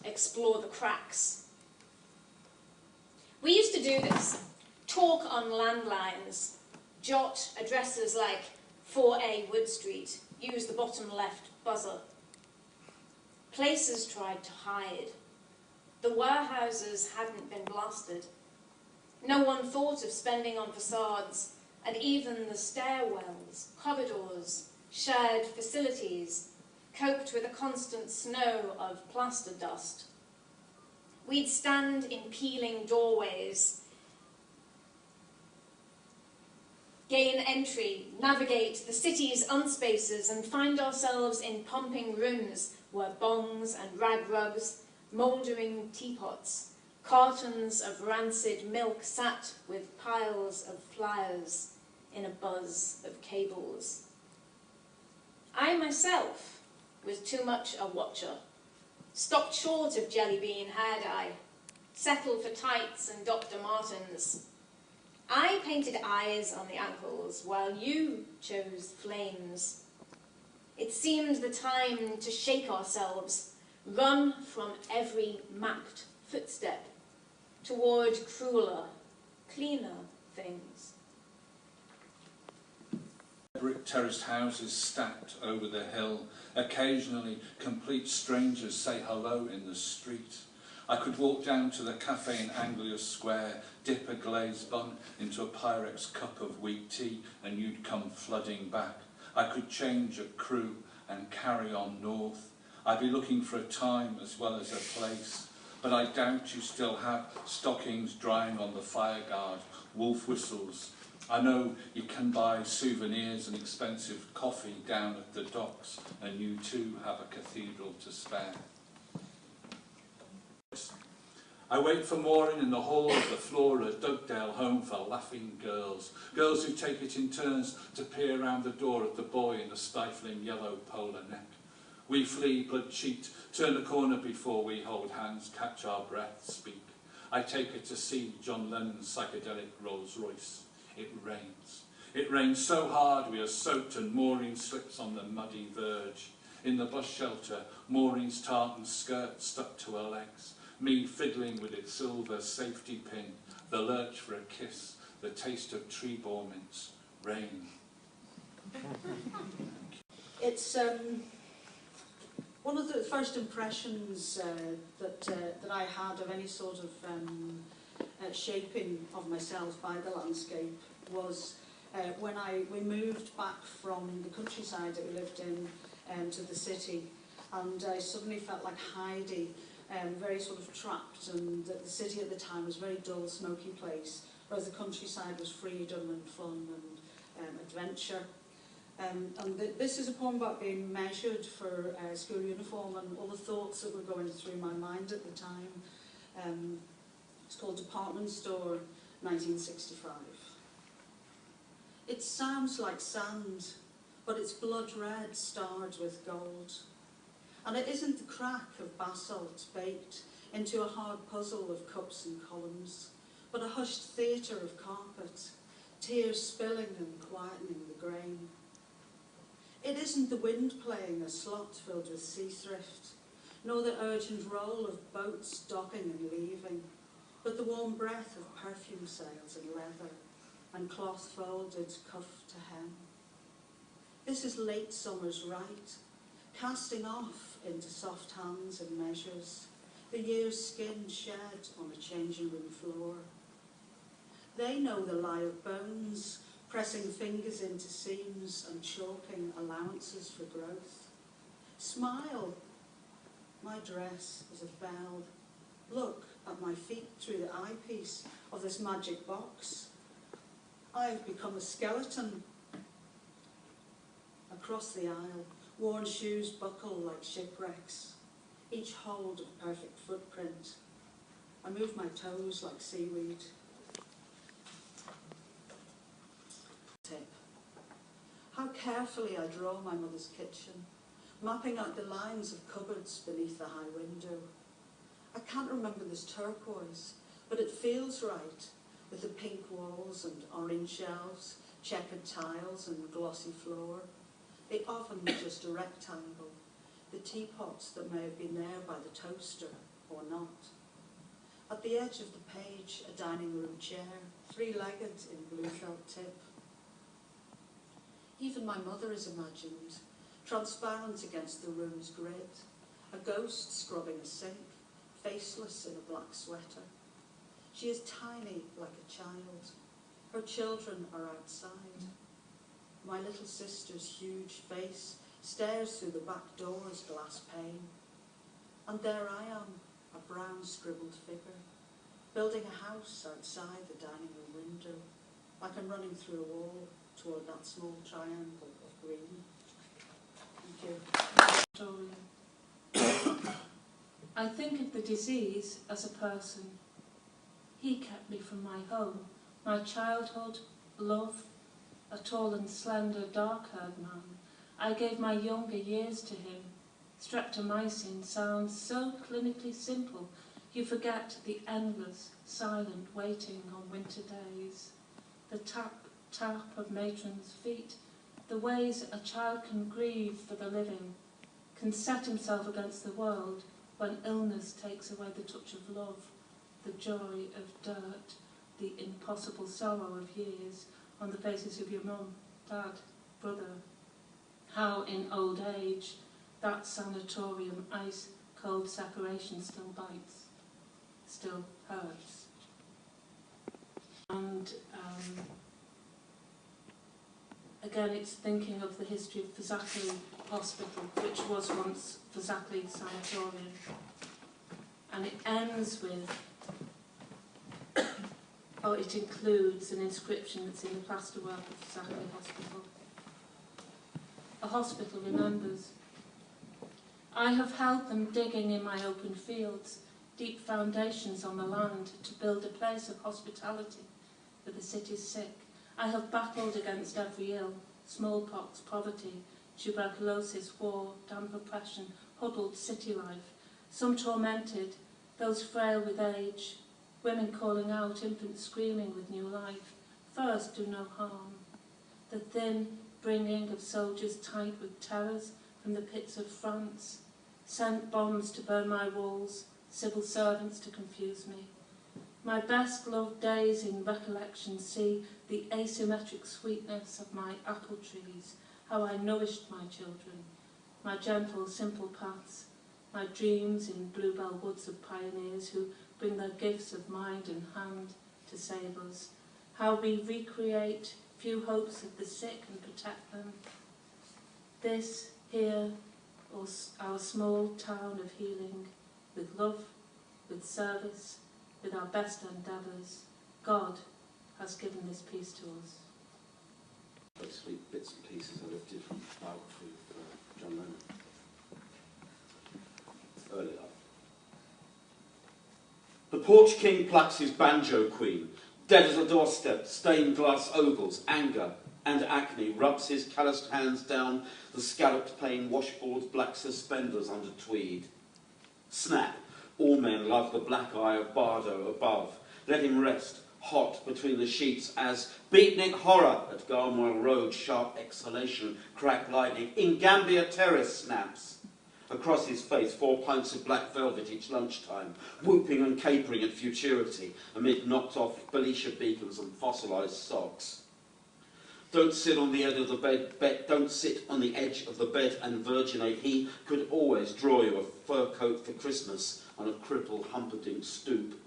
explore the cracks. We used to do this, talk on landlines, jot addresses like 4A Wood Street, use the bottom left buzzer. Places tried to hide. The warehouses hadn't been blasted. No one thought of spending on facades, and even the stairwells, corridors, shared facilities coped with a constant snow of plaster dust. We'd stand in peeling doorways, gain entry, navigate the city's unspaces, and find ourselves in pumping rooms where bongs and rag rugs, mouldering teapots, cartons of rancid milk sat with piles of flyers in a buzz of cables. I myself was too much a watcher, stopped short of jelly bean hair-dye, settled for tights and Dr. Martens. I painted eyes on the ankles while you chose flames. It seemed the time to shake ourselves, run from every mapped footstep toward crueler, cleaner things. Brick terraced houses stacked over the hill. Occasionally, complete strangers say hello in the street. I could walk down to the cafe in Anglia Square, dip a glazed bun into a Pyrex cup of weak tea, and you'd come flooding back. I could change a crew and carry on north. I'd be looking for a time as well as a place, but I doubt you still have stockings drying on the fireguard, wolf whistles. I know you can buy souvenirs and expensive coffee down at the docks, and you too have a cathedral to spare. I wait for Maureen in the hall of the Flora Dugdale home for laughing girls, girls who take it in turns to peer round the door at the boy in the stifling yellow polar neck. We flee blood-cheeked, turn a corner before we hold hands, catch our breath, speak. I take her to see John Lennon's psychedelic Rolls Royce. It rains. It rains so hard we are soaked, and Maureen slips on the muddy verge. In the bus shelter, Maureen's tartan skirt stuck to her legs, me fiddling with its silver safety pin, the lurch for a kiss, the taste of tree bore mints, rain. It's one of the first impressions that I had of any sort of shaping of myself by the landscape was when we moved back from the countryside that we lived in to the city, and I suddenly felt like Heidi, very sort of trapped, and the city at the time was a very dull, smoky place, whereas the countryside was freedom and fun and adventure. And this is a poem about being measured for school uniform and all the thoughts that were going through my mind at the time. It's called Department Store, 1965. It sounds like sand, but it's blood red starred with gold. And it isn't the crack of basalt baked into a hard puzzle of cups and columns, but a hushed theatre of carpet, tears spilling and quietening the grain. It isn't the wind playing a slot filled with sea thrift, nor the urgent roll of boats docking and leaving, but the warm breath of perfume sails and leather, and cloth folded cuff to hem. This is late summer's rite, casting off into soft hands and measures, the year's skin shed on a changing room floor. They know the lie of bones, pressing fingers into seams and chalking allowances for growth. Smile, my dress is a bell. Look at my feet through the eyepiece of this magic box. I've become a skeleton. Across the aisle, worn shoes buckle like shipwrecks, each hold a perfect footprint. I move my toes like seaweed. Tip. How carefully I draw my mother's kitchen, mapping out the lines of cupboards beneath the high window. I can't remember this turquoise, but it feels right, with the pink walls and orange shelves, checkered tiles and glossy floor. The oven was just a rectangle, the teapots that may have been there by the toaster or not. At the edge of the page, a dining room chair, three-legged in Bluecoat tip. Even my mother is imagined, transparent against the room's grid, a ghost scrubbing a sink, faceless in a black sweater. She is tiny like a child. Her children are outside. My little sister's huge face stares through the back door's glass pane. And there I am, a brown scribbled figure, building a house outside the dining room window, like I'm running through a wall toward that small triangle of green. Thank you. I think of the disease as a person. He kept me from my home, my childhood, love, a tall and slender, dark-haired man. I gave my younger years to him. Streptomycin sounds so clinically simple, you forget the endless, silent waiting on winter days. The tap, tap of matron's feet, the ways a child can grieve for the living, can set himself against the world when illness takes away the touch of love, the joy of dirt, the impossible sorrow of years on the faces of your mum, dad, brother. How in old age that sanatorium ice-cold separation still bites, still hurts. And again, it's thinking of the history of Fazakerley Hospital, which was once Fazakerley Sanatorium. And it ends with, it includes an inscription that's in the plasterwork of Fazakerley Hospital. A hospital remembers. I have held them digging in my open fields, deep foundations on the land to build a place of hospitality for the city's sick. I have battled against every ill, smallpox, poverty, tuberculosis, war, damp oppression, huddled city life, some tormented, those frail with age, women calling out, infants screaming with new life. First, do no harm. The thin bringing of soldiers tight with terrors from the pits of France, sent bombs to burn my walls, civil servants to confuse me. My best loved days in recollection see the asymmetric sweetness of my apple trees, how I nourished my children, my gentle, simple paths, my dreams in bluebell woods of pioneers who bring their gifts of mind and hand to save us, how we recreate few hopes of the sick and protect them. This here, our small town of healing, with love, with service, with our best endeavours, God has given this peace to us. Basically, bits and pieces I lifted from the biography of John Lennon. Early life. The porch king plucks his banjo queen, dead as a doorstep, stained glass ovals, anger and acne, rubs his calloused hands down the scalloped pane washboards, black suspenders under tweed. Snap, all men love the black eye of Bardo above. Let him rest, hot between the sheets as beatnik horror at Garmoil Road, sharp exhalation, crack lightning, in Gambia Terrace snaps. Across his face, 4 pints of black velvet each lunchtime, whooping and capering at futurity amid knocked-off Belisha beacons and fossilised socks. Don't sit on the edge of the bed. Don't sit on the edge of the bed and virginate. He could always draw you a fur coat for Christmas on a crippled Humperdinck stoop.